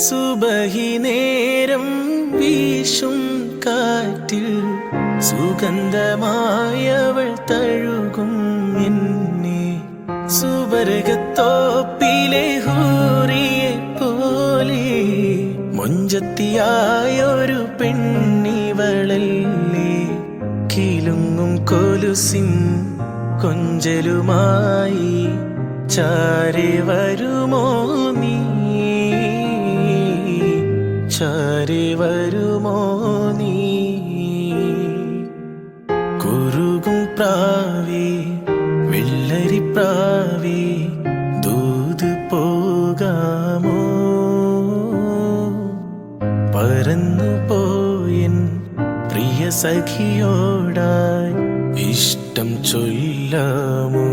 സുബഹി നേരം വീശും കാറ്റിൽ സുഗന്ധമായവൾ തഴുകും എന്നെ. സുവർഗത്തോപ്പിലെ ഹൂറിയെ പോലെ മൊഞ്ചത്തിയായൊരു പെണ്ണിവളല്ലേ. കിലുങ്ങും കൊലുസിൻ കൊഞ്ചലുമായി ചാരെ വരുമോ നീ, ചാരെ വരുമോ നീ. കുറുകും പ്രാവേ വെള്ളരിപ്രാവേ ദൂത് പോകാമോ. പറന്നു പോയൻ പ്രിയ സഖിയോടായി ഇഷ്ടം ചൊല്ലാമോ.